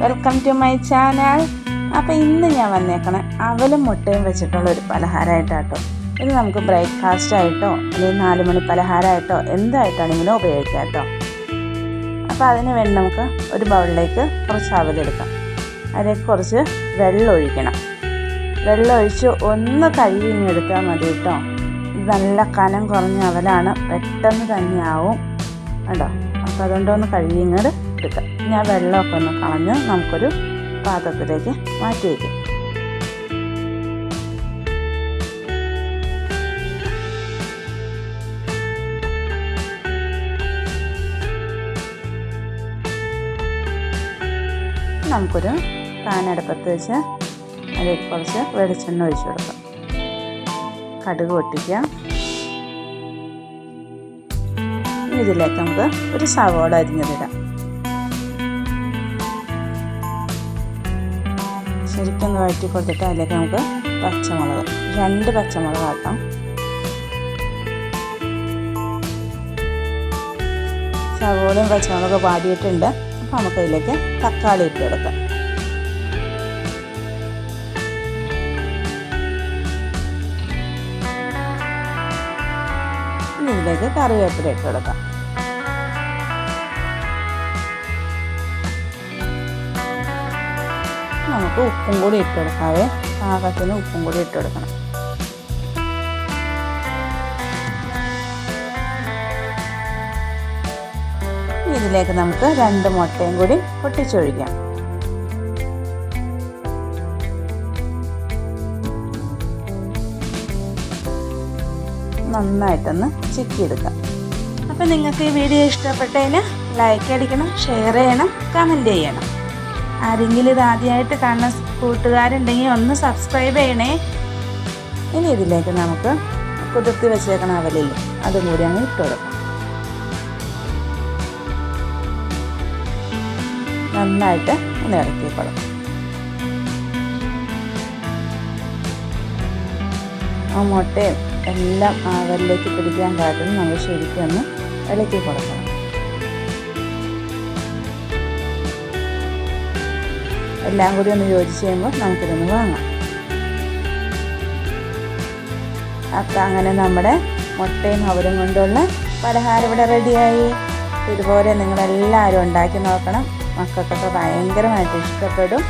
Welcome to my channel. അപ്പോൾ ഇന്ന് ഞാൻ വന്നേക്കണേ അവലും മുട്ടയും വെച്ചിട്ടുള്ളൊരു പലഹാരമായിട്ടാട്ടോ. ഇത് നമുക്ക് ബ്രേക്ക്ഫാസ്റ്റ് ആയിട്ടോ അല്ലെങ്കിൽ 4 മണി പലഹാരമായിട്ടോ എന്തായിട്ടാണെങ്കിലും ഉപയോഗിക്കാം കേട്ടോ. അപ്പോൾ അതിന് വേണ്ടി നമുക്ക് ഒരു ബൗളിലേക്ക് കുറച്ച് അവലെടുക്കാം. അതിലേക്ക് കുറച്ച് വെള്ളം ഒഴിക്കണം. വെള്ളം ഒഴിച്ച് ഒന്ന് കഴുകിയെടുത്താൽ മതി കേട്ടോ. ഇത് നല്ല കനം കുറഞ്ഞ അവലാണ്, പെട്ടെന്ന് തന്നെ ആവും കേട്ടോ. അപ്പോൾ അതുകൊണ്ടൊന്ന് കഴുകിങ്ങോട്ട് എടുക്കാം. ഞാൻ വെള്ളമൊക്കെ ഒന്ന് കളഞ്ഞ് നമുക്കൊരു പാത്രത്തിലേക്ക് മാറ്റി വയ്ക്കാം. നമുക്കൊരു പാനടുപ്പത്ത് വെച്ച് അതിലേക്ക് കുറച്ച് വെളിച്ചെണ്ണ ഒഴിച്ചു കൊടുക്കാം. കടുക് പൊട്ടിക്കുക. ഇതിലേക്ക് നമുക്ക് ഒരു സവോള അരിഞ്ഞതിടാം. ശരിക്കും വഴറ്റി കൊടുത്തിട്ട് അതിലേക്ക് നമുക്ക് പച്ചമുളക് 2 പച്ചമുളക് ആക്കാം. സവോളയും പച്ചമുളക് വാടിയിട്ടുണ്ട്. അപ്പോൾ നമുക്ക് അതിലേക്ക് തക്കാളി ഇട്ട് കൊടുക്കാം. ഇതിലേക്ക് കറിവേപ്പില ഇട്ട് കൊടുക്കാം. നമുക്ക് ഉപ്പും കൂടി ഇട്ട് കൊടുക്കാവേ. പാകത്തിന് ഉപ്പും കൂടി ഇട്ട് കൊടുക്കണം. ഇതിലേക്ക് നമുക്ക് 2 മുട്ടയും കൂടി പൊട്ടിച്ചൊഴിക്കാം. നന്നായിട്ടൊന്ന് ചിക്കിയെടുക്കാം. അപ്പം നിങ്ങൾക്ക് ഈ വീഡിയോ ഇഷ്ടപ്പെട്ടതിന് ലൈക്ക് അടിക്കണം, ഷെയർ ചെയ്യണം, കമൻറ്റ് ചെയ്യണം. ആരെങ്കിലും ഇത് ആദ്യമായിട്ട് കാണുന്ന കൂട്ടുകാരുണ്ടെങ്കിൽ ഒന്ന് സബ്സ്ക്രൈബ് ചെയ്യണേ. ഇനി ഇതിലേക്ക് നമുക്ക് കുതിർത്തി വെച്ചേക്കണ അവലില്ലേ അതും കൂടി അങ്ങ് ഇട്ട് കൊടുക്കാം. നന്നായിട്ട് ഒന്ന് ഇറക്കിക്കൊള്ളും. ആ മുട്ടയും എല്ലാം അവലിലേക്ക് പിടിക്കാൻ കാട്ടും നമ്മൾ ശരിക്കും ഒന്ന് ഇളക്കി കൊടുക്കണം. എല്ലാം കൂടി ഒന്ന് യോജിച്ച് ചെയ്യുമ്പോൾ നമുക്കിതൊന്ന് വാങ്ങാം. അപ്പം അങ്ങനെ നമ്മുടെ മുട്ടയും അവലും കൊണ്ടുള്ള പലഹാരം ഇവിടെ റെഡിയായി. ഇതുപോലെ നിങ്ങളെല്ലാവരും ഉണ്ടാക്കി നോക്കണം. മക്കൾക്കൊക്കെ ഭയങ്കരമായിട്ട് ഇഷ്ടപ്പെടും.